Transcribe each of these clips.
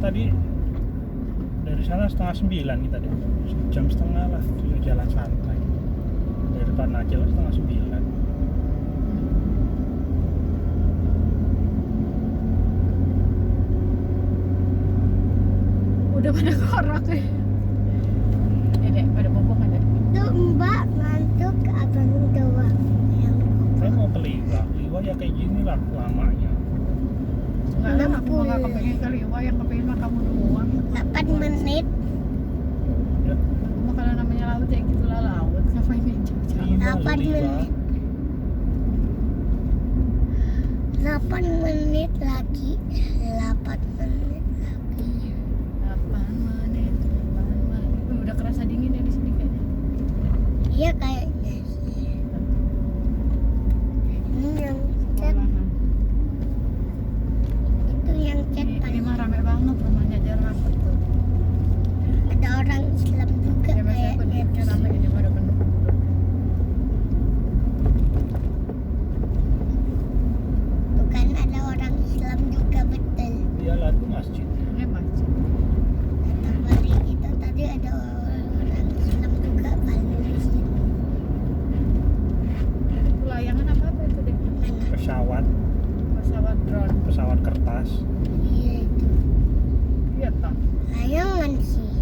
tadi dari sana 8:30 kita deh. Jam setengah lah jalan santai. Dari depan aja lah 8:30. Udah pada korak ya. Dek, pada bobok ada. Tuh Mbak ngantuk abang doang yang Saya mau ke Liwa. Liwa ya kayak gini lah lamanya. Enggak lah, aku nggak kepengen kali. Wah, yang kepengen mah kamu doang. 8 menit. Udah. Cuma kalau namanya laut ya gitulah laut. Ngapain yang jauh-jauh? Liwa, 8 Liwa. menit. 8 menit lagi. 8 menit lagi. 8 menit. Wih, udah kerasa dingin ya di sini kayaknya. Iya kayaknya sih. Ini yang chat, Sekolahan. itu yang chat Ini paling mah rame banget rumahnya jarang tuh. ada orang Islam juga Ya biasanya kayaknya. penduduknya rame ini pada penuh. Tuh kan ada orang Islam juga betul. Iyalah itu masjid. Ini masjid. Kata Bali itu tadi ada orang Islam juga paling di sini. Itu layangan apa itu deh? Mana? Pesawat Pesawat drone. kertas. Iya itu. Iya toh. Layangan sih.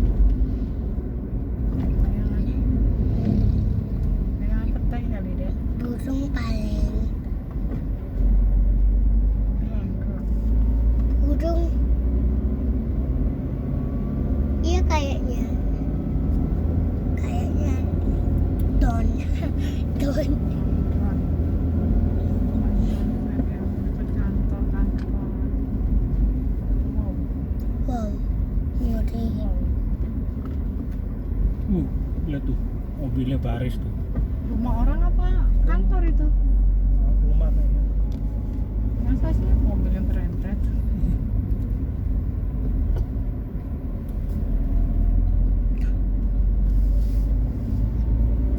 Layangan. Layangan petai kali deh. Burung paling. Burung. Iya kayaknya. Kayaknya don. Don. Wow. Ngeri. Lihat tuh mobilnya baris tuh. Rumah orang apa kantor itu? Rumah kayaknya. Masa sih mobil yang berentet?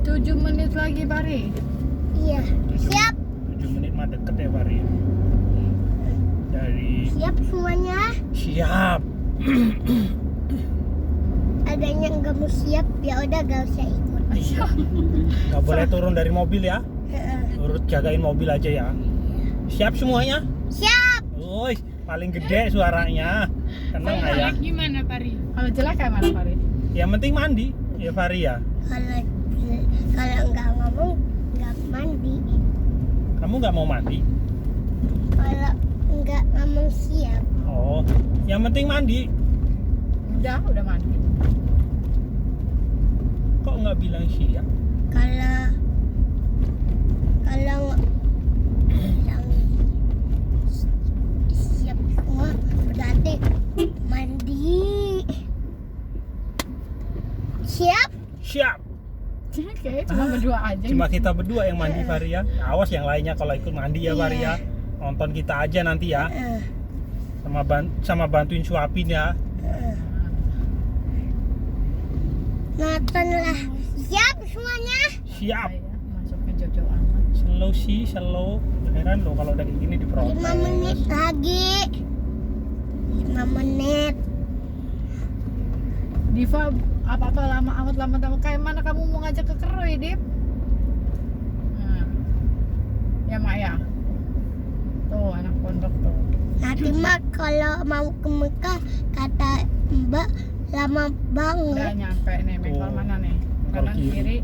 Tujuh menit lagi Bari. Iya. Siap. 7 menit mah deket ya Fari. Dari Siap semuanya. siap. Adanya nggak mau siap ya udah gak usah ikut. Ayo. Nggak boleh turun dari mobil ya. Heeh. Urut jagain mobil aja ya. Siap semuanya? Siap. Woi, paling gede suaranya. Tenang ya. Gimana Pari? Kalau jelek kayak mana Pari? Yang penting mandi ya Fari ya. Kalau nggak ngomong nggak mandi. Kamu nggak mau mandi? Kalau nggak ngomong siap. Oh, yang penting mandi. Udah mandi. Kok nggak bilang siap? Kalau bilang siap semua berarti mandi. Siap. Siap. Kayaknya cuma berdua aja. Cuma kita berdua yang mandi Fari ya. Awas yang lainnya kalau ikut mandi ya Fari ya. Nonton kita aja nanti ya. Heeh. Sama bantuin suapin ya. Nonton lah. Siap semuanya. Siap. Masuknya jauh-jauh amat. Slow sih, slow. Heran lo kalau udah kayak gini diprotes. 5 menit lagi. 5 menit. Diva apa-apa lama amat kayak mana kamu mau ngajak ke Kerui, Dip? Nah. Ya Mak ya. Tuh anak pondok tuh. Nanti mah kalau mau ke Mekah kata Mbak lama Udah banget. nyampe nih, bengkel Oh, mana nih? bengkel Kanan kiri. kiri,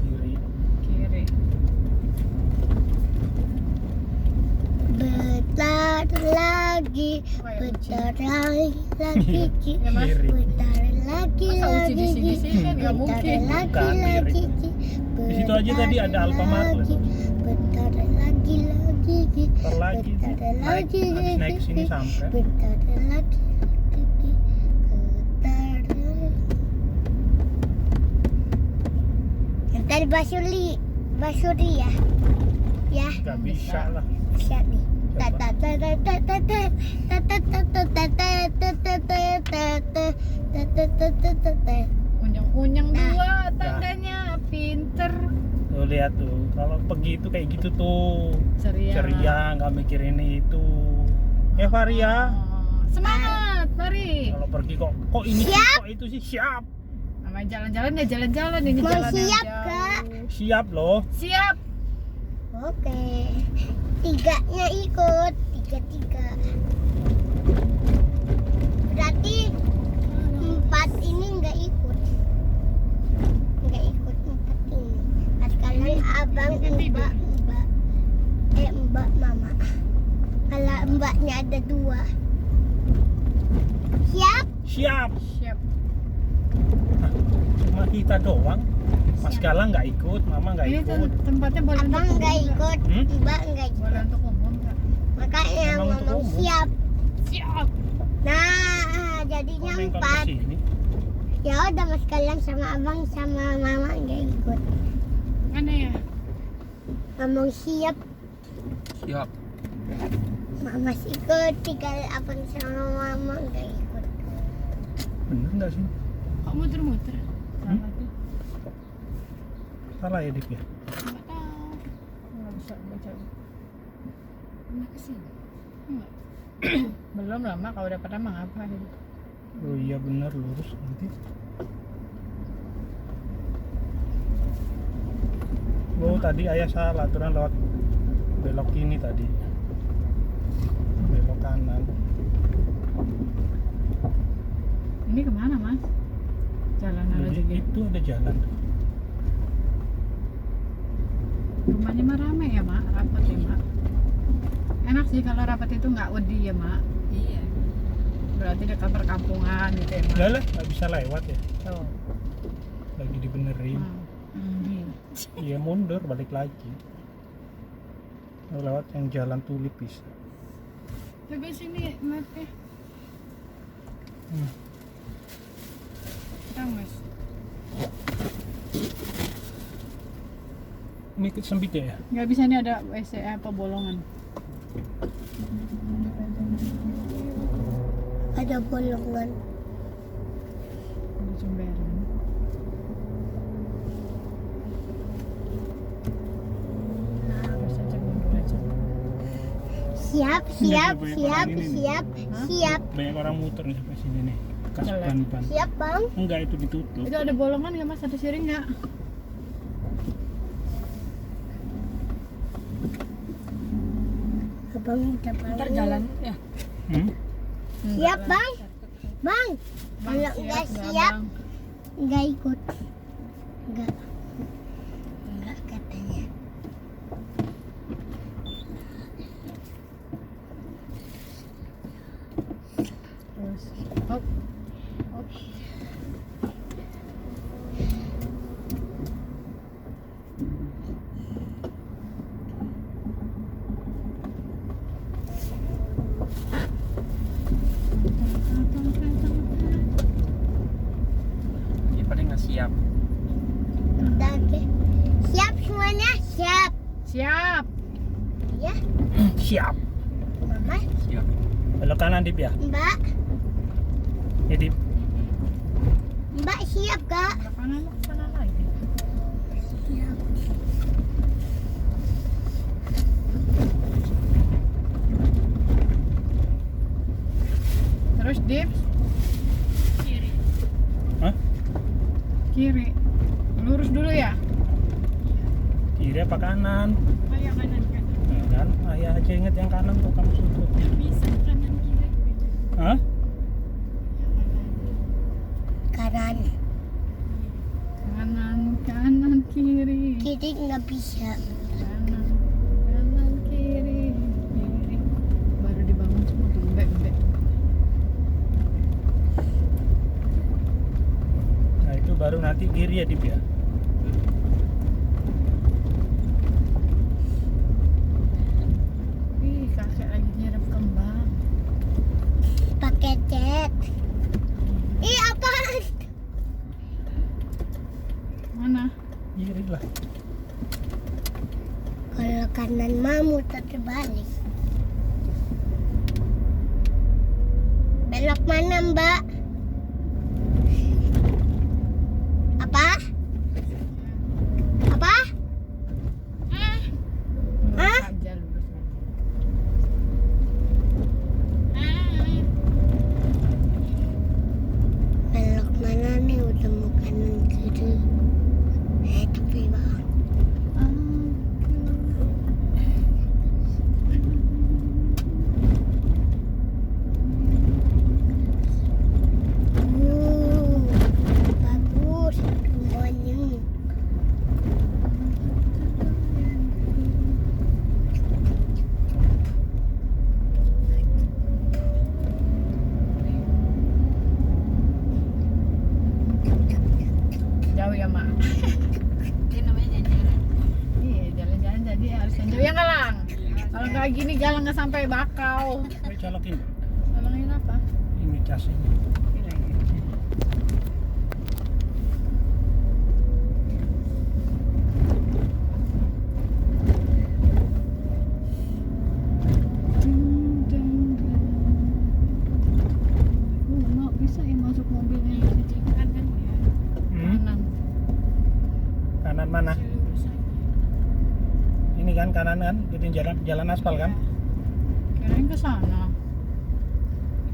Kiri. kiri. Bentar lagi, bentar lagi, Ya Mas. Kiri. bentar lagi, Masa uji di sini kan nggak bentar mungkin. lagi, Bukan, lagi, Di situ aja tadi ada Alfamart. bentar lagi, Bentar lagi. bentar Naik, lagi, habis naik ke sini sampai. bentar lagi, bentar lagi. Ntar Basuri ya, ya. Gak bisa lah. Bisa nih. Unyeng-unyeng Nah. dua tangganya, pinter. Tuh lihat tuh, kalau pergi itu kayak gitu tuh. Ceria. Ceria, nggak mikirin itu. Ya Fari ya. Oh, semangat. banget, mari. Kalau pergi kok ini sih, Siap. kok itu sih siap. Namanya jalan-jalan ya jalan-jalan ini Mau jalan siap, jauh. Kak? Siap loh. Siap. Oke. Tiganya ikut. Tiga. Berarti 4 ini nggak ikut. Nggak ikut 4 ini. Sekarang abang, mbak, mama. Kalau mbaknya ada 2. Siap? Siap. Siap. Cuma kita doang. Mas Galang nggak ikut, Mama nggak Ini ikut. tempatnya boleh untuk Abang nggak umum, ikut, mbak nggak Boleh ikut. untuk umum nggak? Makanya Memang untuk ngomong umum. siap. Siap. Nah, jadinya Komen 4. ke sini. Ya udah Mas Galang sama abang sama mama nggak ikut. Mana ya? Ngomong siap, Siap. mama ikut. Tinggal abang sama mama nggak ikut. Bener nggak sih? Kok muter-muter? Salah tuh. Salah ya Dip ya? Nggak tahu. Nggak bisa baca. Mana kesini? Enggak. Belum lama kalau udah pada mah ngapain? Oh iya bener, lurus nanti. Oh tadi ayah salah, aturan lewat belok kini tadi. Belok kanan. Ini kemana mas? Jalan Jadi lagi. itu ada jalan. Rumahnya mah rame ya mak, rapat ya mak. Enak sih kalau rapat itu nggak wedi ya mak. Iya. Berarti dekat perkampungan gitu ya mak. Enggak lah, nggak bisa lewat ya. Tuh. Lagi dibenerin. Iya. Iya mundur, balik lagi. Lewat yang jalan tulip bisa. Coba sini mapnya. Tahu mas? Ini sempit ya? Nggak bisa nih ada WC apa bolongan. Ada bolongan. Ada jemberan. Nah, harus aja mundur aja. Siap. Banyak orang muter nih sampai sini nih. Bekas Jelek. ban-ban. Siap bang. Enggak, itu ditutup. Itu ada bolongan nggak mas? Ada siring nggak? Abang udah Ntar bang. jalan ya. Siap bang. Bang. Bang, Kalau nggak siap, Bang. nggak ikut. Nggak katanya. Terus. Hop. Hop. Ini pada nggak siap. Udah oke. Siap semuanya. Siap. Siap. Ya. Siap. Mama. Siap. Belok kanan Dip ya? Mbak. Ya Dip. Mbak siap kak. Ke kanan mau ke sana lagi. Siap. Terus dip. Hah? Kiri. Lurus dulu ya. Kiri apa kanan? Ayo kanan kan. Nah, kan? Ayah aja inget yang kanan tuh kamu sudut. Bisa kanan kiri. Hah? Kanan. Kanan kiri. Kiri nggak bisa. Kanan kiri. Baru dibangun semua tuh mbek. Nah itu baru nanti kiri ya Dip ya? Ih, kakek lagi nyerap kembang. Pakai cat. Ih apaan? Mana? Kiri lah. Kalau kanan mah muter terbalik. Belok mana mbak? Apa? Apa? Lurus aja, lurus aja. Kayak gini jalan nggak sampai bakau. Ayo colokin. Salangin apa? Ini cas ini. Nggak bisa ya masuk mobilnya di kanan ya. Kanan. Kanan mana? Ini kan kanan kan, jadi jalan aspal kan? Kirain ke sana.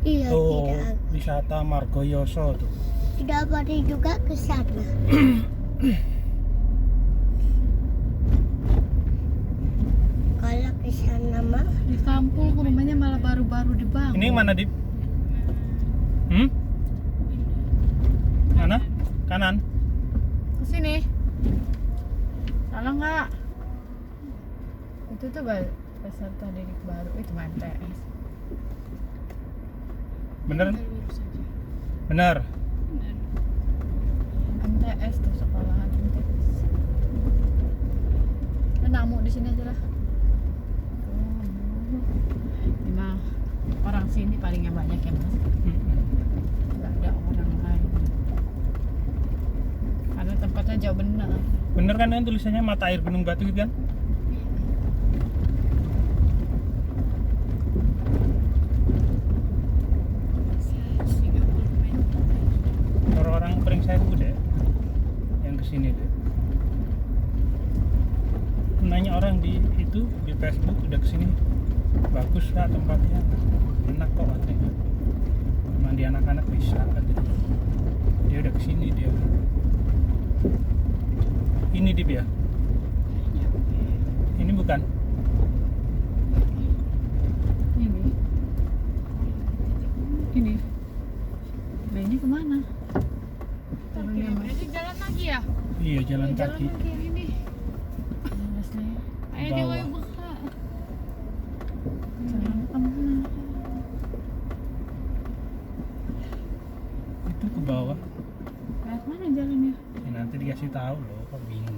Iya, Tuh, tidak. wisata Margoyoso tuh. Tidak boleh juga ke sana. Kalau ke sana mah Di kampung rumahnya malah baru-baru dibangun. Ini yang mana, Dip? Mana? Kanan? Ke sini. Salah nggak? Itu tuh peserta didik baru itu MTS. Bener? Bener. MTS tuh sekolahan MTS. Namu di sini aja lah. Memang orang sini palingnya banyak ya mas. Nggak ada orang lain. Karena tempatnya jauh benar. Bener kan yang tulisannya mata air Gunung Batu gitu kan? Orang-orang Pringsewu deh yang kesini deh. Nanya orang di itu di Facebook udah kesini, bagus lah tempatnya, enak kok katanya. Mandi anak-anak bisa katanya. Dia udah kesini dia. Ini Dip ya? Ini bukan? Ini. Nah ini kemana? Berarti jalan lagi ya? Iya jalan Jalan kaki. lagi ini. Ayo Bawah. di Wayu Beka. Jalan kemana? Itu ke bawah. Lewat mana jalannya? Ya, nanti dikasih tahu loh, kok bingung.